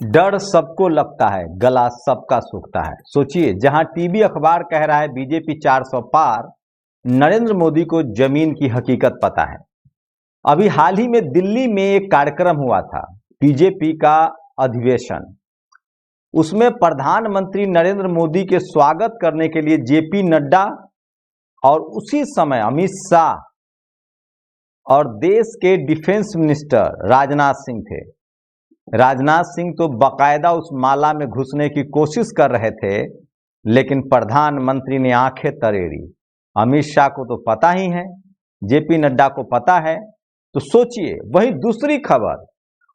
डर सबको लगता है, गला सबका सूखता है। सोचिए, जहां टीवी अखबार कह रहा है बीजेपी 400 पार, नरेंद्र मोदी को जमीन की हकीकत पता है। अभी हाल ही में दिल्ली में एक कार्यक्रम हुआ था, बीजेपी का अधिवेशन। उसमें प्रधानमंत्री नरेंद्र मोदी के स्वागत करने के लिए जेपी नड्डा और उसी समय अमित शाह और देश के डिफेंस मिनिस्टर राजनाथ सिंह थे। राजनाथ सिंह तो बाकायदा उस माला में घुसने की कोशिश कर रहे थे, लेकिन प्रधानमंत्री ने आंखें तरेरी। अमित शाह को तो पता ही है, जेपी नड्डा को पता है। तो सोचिए, वही दूसरी खबर,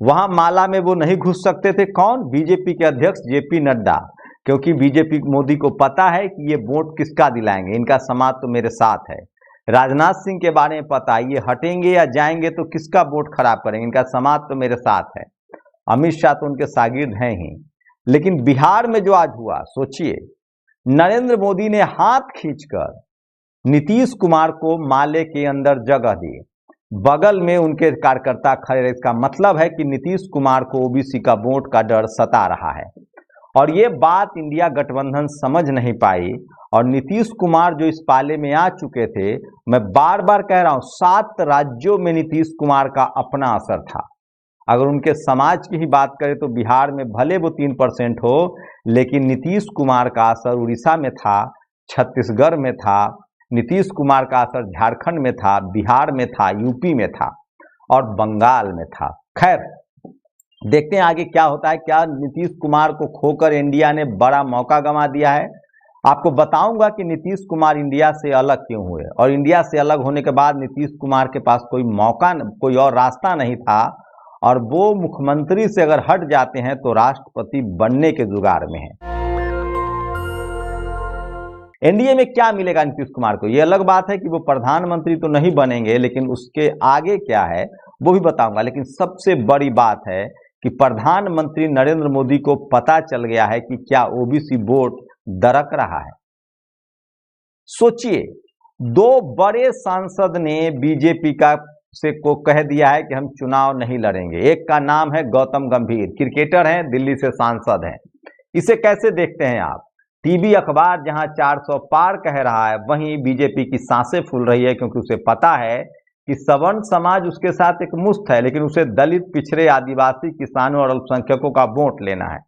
वहां माला में वो नहीं घुस सकते थे। कौन? बीजेपी के अध्यक्ष जेपी नड्डा, क्योंकि बीजेपी मोदी को पता है कि ये वोट किसका दिलाएंगे, इनका समाज तो मेरे साथ है। राजनाथ सिंह के बारे में पता है, ये हटेंगे या जाएंगे तो किसका वोट खराब करेंगे, इनका समाज तो मेरे साथ है। अमित शाह तो उनके शागिर्द हैं ही। लेकिन बिहार में जो आज हुआ, सोचिए, नरेंद्र मोदी ने हाथ खींचकर नीतीश कुमार को माले के अंदर जगह दी, बगल में उनके कार्यकर्ता खड़े। इसका मतलब है कि नीतीश कुमार को ओबीसी का वोट का डर सता रहा है। और ये बात इंडिया गठबंधन समझ नहीं पाई। और नीतीश कुमार जो इस पाले में आ चुके थे, मैं बार बार कह रहा हूं, 7 राज्यों में नीतीश कुमार का अपना असर था। अगर उनके समाज की ही बात करें तो बिहार में भले वो 3% हो, लेकिन नीतीश कुमार का असर उड़ीसा में था, छत्तीसगढ़ में था, नीतीश कुमार का असर झारखंड में था, बिहार में था, यूपी में था और बंगाल में था। खैर, देखते हैं आगे क्या होता है। क्या नीतीश कुमार को खोकर इंडिया ने बड़ा मौका गंवा दिया है? आपको बताऊंगा कि नीतीश कुमार इंडिया से अलग क्यों हुए, और इंडिया से अलग होने के बाद नीतीश कुमार के पास कोई मौका, कोई और रास्ता नहीं था, और वो मुख्यमंत्री से अगर हट जाते हैं तो राष्ट्रपति बनने के जुगाड़ में है। एनडीए में क्या मिलेगा नीतीश कुमार को? ये अलग बात है कि वो प्रधानमंत्री तो नहीं बनेंगे, लेकिन उसके आगे क्या है वो भी बताऊंगा। लेकिन सबसे बड़ी बात है कि प्रधानमंत्री नरेंद्र मोदी को पता चल गया है कि क्या ओबीसी वोट दरक रहा है। सोचिए, 2 बड़े सांसद ने बीजेपी को कह दिया है कि हम चुनाव नहीं लड़ेंगे। एक का नाम है गौतम गंभीर, क्रिकेटर हैं, दिल्ली से सांसद हैं। इसे कैसे देखते हैं आप? टीवी अखबार जहां 400 पार कह रहा है, वहीं बीजेपी की सांसें फूल रही है, क्योंकि उसे पता है कि सवर्ण समाज उसके साथ एक मुश्त है, लेकिन उसे दलित, पिछड़े, आदिवासी, किसानों और अल्पसंख्यकों का वोट लेना है।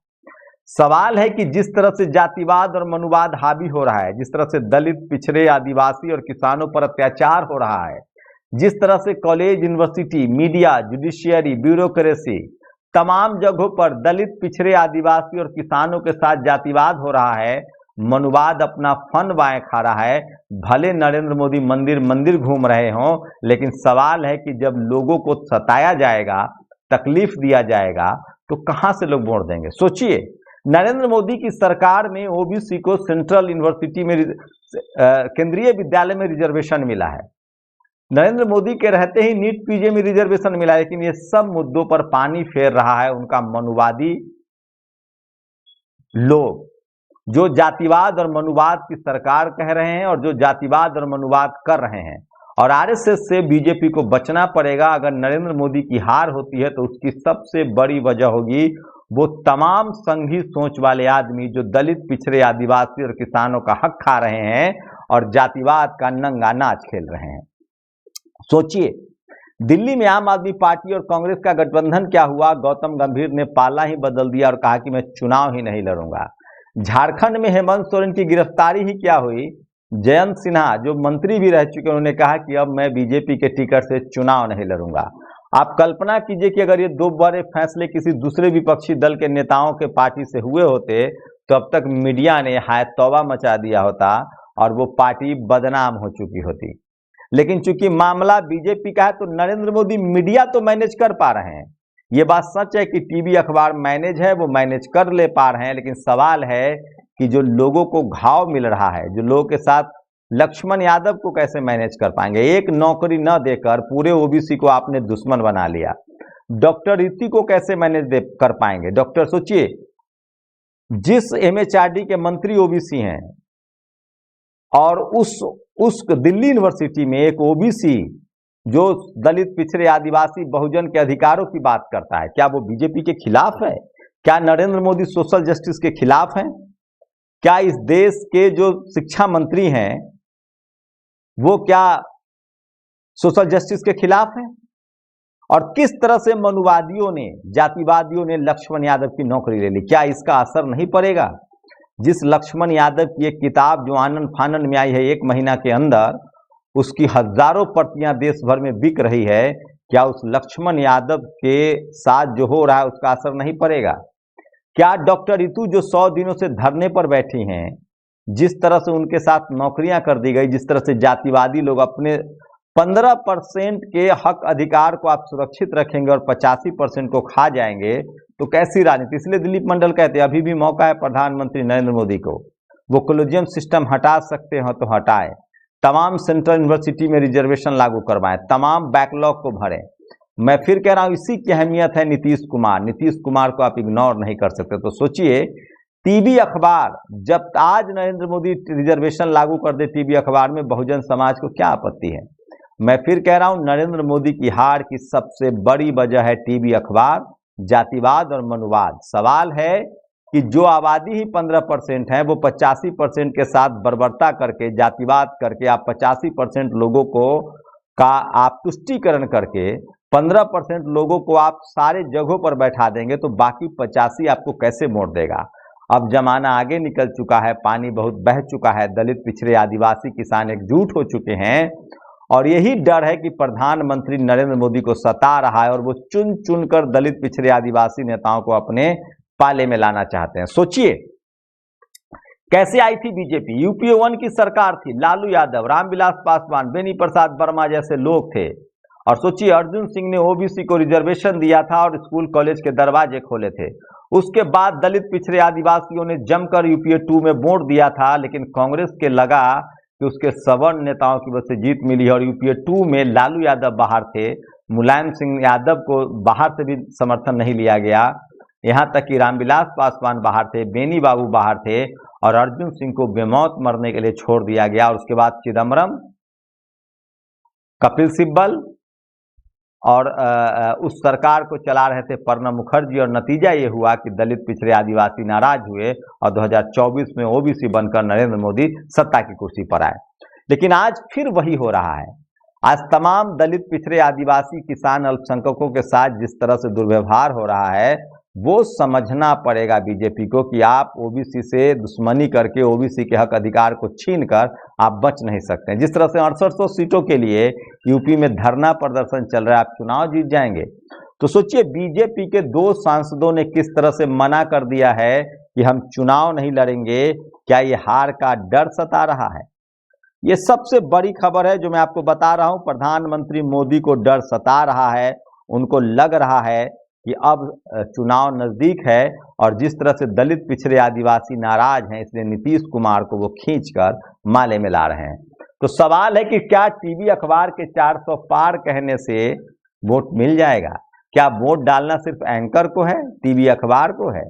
सवाल है कि जिस तरह से जातिवाद और मनुवाद हावी हो रहा है, जिस तरह से दलित, पिछड़े, आदिवासी और किसानों पर अत्याचार हो रहा है, जिस तरह से college, university, media, judiciary, bureaucracy, तमाम जगहों पर दलित, पिछड़े, आदिवासी और किसानों के साथ जातिवाद हो रहा है, मनुवाद अपना फन बाएं खा रहा है। भले नरेंद्र मोदी मंदिर मंदिर घूम रहे हों, लेकिन सवाल है कि जब लोगों को सताया जाएगा, तकलीफ दिया जाएगा, तो कहां से लोग वोट देंगे? सोचिए, नरेंद्र मोदी की सरकार में ओबीसी को सेंट्रल यूनिवर्सिटी में, केंद्रीय विद्यालय में रिजर्वेशन मिला है। नरेंद्र मोदी के रहते ही नीट पीजी में रिजर्वेशन मिला है। लेकिन ये सब मुद्दों पर पानी फेर रहा है उनका मनुवादी लोग, जो जातिवाद और मनुवाद की सरकार कह रहे हैं और जो जातिवाद और मनुवाद कर रहे हैं। और आरएसएस से बीजेपी को बचना पड़ेगा। अगर नरेंद्र मोदी की हार होती है तो उसकी सबसे बड़ी वजह होगी वो तमाम संघी सोच वाले आदमी जो दलित, पिछड़े, आदिवासी और किसानों का हक खा रहे हैं और जातिवाद का नंगा नाच खेल रहे हैं। सोचिए, दिल्ली में आम आदमी पार्टी और कांग्रेस का गठबंधन क्या हुआ? गौतम गंभीर ने पाला ही बदल दिया और कहा कि मैं चुनाव ही नहीं लड़ूंगा। झारखंड में हेमंत सोरेन की गिरफ्तारी ही क्या हुई? जयंत सिन्हा, जो मंत्री भी रह चुके, उन्होंने कहा कि अब मैं बीजेपी के टिकट से चुनाव नहीं लड़ूंगा। आप कल्पना कीजिए कि अगर ये 2 बड़े फैसले किसी दूसरे विपक्षी दल के नेताओं के पार्टी से हुए होते तो अब तक मीडिया ने हाय तौबा मचा दिया होता और वो पार्टी बदनाम हो चुकी होती। लेकिन चूंकि मामला बीजेपी का है तो नरेंद्र मोदी मीडिया तो मैनेज कर पा रहे हैं। ये बात सच है कि टीवी अखबार मैनेज है, वो मैनेज कर ले पा रहे हैं। लेकिन सवाल है कि जो लोगों को घाव मिल रहा है, जो लोगों के साथ, लक्ष्मण यादव को कैसे मैनेज कर पाएंगे? एक नौकरी न देकर पूरे ओबीसी को आपने दुश्मन बना लिया। डॉक्टर रीति को कैसे मैनेज कर पाएंगे? डॉक्टर, सोचिए, जिस एमएचआरडी के मंत्री ओबीसी हैं और उस दिल्ली यूनिवर्सिटी में एक ओबीसी जो दलित, पिछड़े, आदिवासी, बहुजन के अधिकारों की बात करता है, क्या वो बीजेपी के खिलाफ है? क्या नरेंद्र मोदी सोशल जस्टिस के खिलाफ हैं? क्या इस देश के जो शिक्षा मंत्री हैं वो क्या सोशल जस्टिस के खिलाफ हैं? और किस तरह से मनुवादियों ने, जातिवादियों ने लक्ष्मण यादव की नौकरी ले ली, क्या इसका असर नहीं पड़ेगा? जिस लक्ष्मण यादव की एक किताब जो आनन फानन में आई है 1 महीना के अंदर, उसकी हजारों प्रतियां देश भर में बिक रही है, क्या उस लक्ष्मण यादव के साथ जो हो रहा है उसका असर नहीं पड़ेगा? क्या डॉक्टर रितु जो 100 दिनों से धरने पर बैठी हैं, जिस तरह से उनके साथ नौकरियां कर दी गई, जिस तरह से जातिवादी लोग अपने 15% के हक अधिकार को आप सुरक्षित रखेंगे और 85% को खा जाएंगे, तो कैसी राजनीति? इसलिए दिलीप मंडल कहते हैं अभी भी मौका है प्रधानमंत्री नरेंद्र मोदी को, वो कोलिजियम सिस्टम हटा सकते हो तो हटाएं, तमाम सेंट्रल यूनिवर्सिटी में रिजर्वेशन लागू करवाएं, तमाम बैकलॉग को भरें। मैं फिर कह रहा हूं इसी की अहमियत है नीतीश कुमार को आप इग्नोर नहीं कर सकते। तो सोचिए, टीवी अखबार, जब आज नरेंद्र मोदी रिजर्वेशन लागू कर दे टीवी अखबार में, बहुजन समाज को क्या आपत्ति है? मैं फिर कह रहा हूं नरेंद्र मोदी की हार की सबसे बड़ी वजह है टीवी अखबार, जातिवाद और मनुवाद। सवाल है कि जो आबादी ही 15% है वो 85% के साथ बर्बरता करके, जातिवाद करके आप 85% लोगों को का आप तुष्टीकरण करके 15% लोगों को आप सारे जगहों पर बैठा देंगे तो बाकी 85 आपको कैसे मोड़ देगा? अब जमाना आगे निकल चुका है, पानी बहुत बह चुका है, दलित पिछड़े आदिवासी किसान एकजुट हो चुके हैं और यही डर है कि प्रधानमंत्री नरेंद्र मोदी को सता रहा है और वो चुन चुन कर दलित पिछड़े आदिवासी नेताओं को अपने पाले में लाना चाहते हैं। सोचिए कैसे आई थी बीजेपी, यूपीए 1 की सरकार थी, लालू यादव, रामविलास पासवान, बेनी प्रसाद वर्मा जैसे लोग थे। और सोचिए अर्जुन सिंह ने ओबीसी को रिजर्वेशन दिया था और स्कूल कॉलेज के दरवाजे खोले थे। उसके बाद दलित पिछड़े आदिवासियों ने जमकर यूपीए 2 में वोट दिया था, लेकिन कांग्रेस के लगा कि उसके सवर्ण नेताओं की वजह से जीत मिली और यूपीए 2 में लालू यादव बाहर थे, मुलायम सिंह यादव को बाहर से भी समर्थन नहीं लिया गया, यहां तक कि रामविलास पासवान बाहर थे, बेनी बाबू बाहर थे और अर्जुन सिंह को बेमौत मरने के लिए छोड़ दिया गया। और उसके बाद चिदम्बरम, कपिल सिब्बल और उस सरकार को चला रहे थे प्रणब मुखर्जी और नतीजा ये हुआ कि दलित पिछड़े आदिवासी नाराज हुए और 2024 में ओबीसी बनकर नरेंद्र मोदी सत्ता की कुर्सी पर आए। लेकिन आज फिर वही हो रहा है। आज तमाम दलित पिछड़े आदिवासी किसान अल्पसंख्यकों के साथ जिस तरह से दुर्व्यवहार हो रहा है वो समझना पड़ेगा बीजेपी को कि आप ओबीसी से दुश्मनी करके ओबीसी के हक अधिकार को छीनकर आप बच नहीं सकते। जिस तरह से 6800 सीटों के लिए यूपी में धरना प्रदर्शन चल रहा है, आप चुनाव जीत जाएंगे। तो सोचिए बीजेपी के 2 सांसदों ने किस तरह से मना कर दिया है कि हम चुनाव नहीं लड़ेंगे। क्या ये हार का डर सता रहा है? ये सबसे बड़ी खबर है जो मैं आपको बता रहा हूं। प्रधानमंत्री मोदी को डर सता रहा है, उनको लग रहा है कि अब चुनाव नजदीक है और जिस तरह से दलित पिछड़े आदिवासी नाराज हैं, इसलिए नीतीश कुमार को वो खींचकर माले में ला रहे हैं। तो सवाल है कि क्या टीवी अखबार के 400 पार कहने से वोट मिल जाएगा? क्या वोट डालना सिर्फ एंकर को है, टीवी अखबार को है?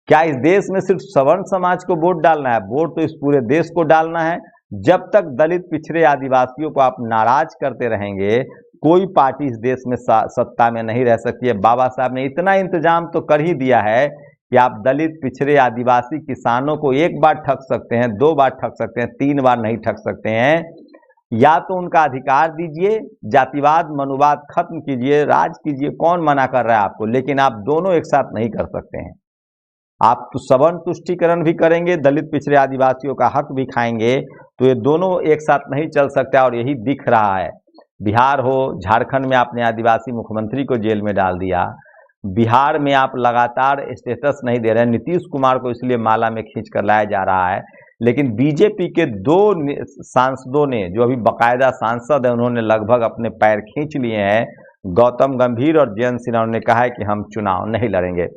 क्या इस देश में सिर्फ सवर्ण समाज को वोट डालना है? वोट तो इस पूरे देश को डालना है। जब तक दलित पिछड़े आदिवासियों को आप नाराज करते रहेंगे, कोई पार्टी इस देश में सत्ता में नहीं रह सकती है। बाबा साहब ने इतना इंतजाम तो कर ही दिया है कि आप दलित पिछड़े आदिवासी किसानों को 1 बार ठग सकते हैं, 2 बार ठग सकते हैं, 3 बार नहीं ठग सकते हैं। या तो उनका अधिकार दीजिए, जातिवाद मनुवाद खत्म कीजिए, राज कीजिए, कौन मना कर रहा है आपको, लेकिन आप दोनों एक साथ नहीं कर सकते हैं। आप तो सवर्ण तुष्टीकरण भी करेंगे, दलित पिछड़े आदिवासियों का हक भी खाएंगे, तो ये दोनों एक साथ नहीं चल सकता और यही दिख रहा है। बिहार हो, झारखंड में आपने आदिवासी मुख्यमंत्री को जेल में डाल दिया, बिहार में आप लगातार स्टेटस नहीं दे रहे हैं, नीतीश कुमार को इसलिए माला में खींच कर लाया जा रहा है। लेकिन बीजेपी के 2 सांसदों ने, जो अभी बाकायदा सांसद है, उन्होंने लगभग अपने पैर खींच लिए हैं। गौतम गंभीर और जयंत सिन्हा ने कहा है कि हम चुनाव नहीं लड़ेंगे।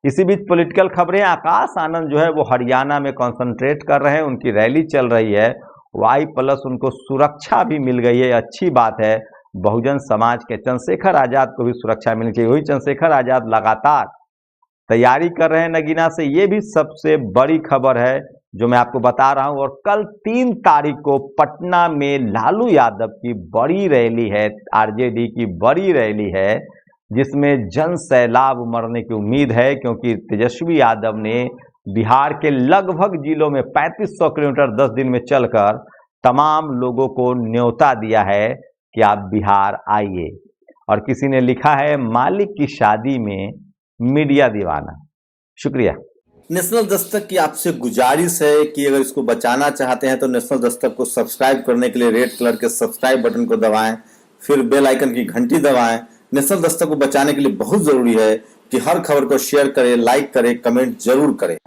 इसी बीच पॉलिटिकल खबरें, आकाश आनंद जो है वो हरियाणा में कॉन्सेंट्रेट कर रहे हैं, उनकी रैली चल रही है, Y+ उनको सुरक्षा भी मिल गई है, अच्छी बात है। बहुजन समाज के चंद्रशेखर आजाद को भी सुरक्षा मिलनी चाहिए, वही चंद्रशेखर आजाद लगातार तैयारी कर रहे हैं नगीना से। ये भी सबसे बड़ी खबर है जो मैं आपको बता रहा हूं। और कल 3 तारीख को पटना में लालू यादव की बड़ी रैली है, आरजेडी की बड़ी रैली है। जिसमें जन सैलाब उमड़ने की उम्मीद है, क्योंकि तेजस्वी यादव ने बिहार के लगभग जिलों में 3500 किलोमीटर 10 दिन में चलकर तमाम लोगों को न्योता दिया है कि आप बिहार आइए। और किसी ने लिखा है, मालिक की शादी में मीडिया दीवाना। शुक्रिया। नेशनल दस्तक की आपसे गुजारिश है कि अगर इसको बचाना चाहते हैं तो नेशनल दस्तक को सब्सक्राइब करने के लिए रेड कलर के सब्सक्राइब बटन को दबाएं, फिर बेल आइकन की घंटी दबाएं। नेशनल दस्तक को बचाने के लिए बहुत जरूरी है कि हर खबर को शेयर करें, लाइक करें, कमेंट जरूर करें।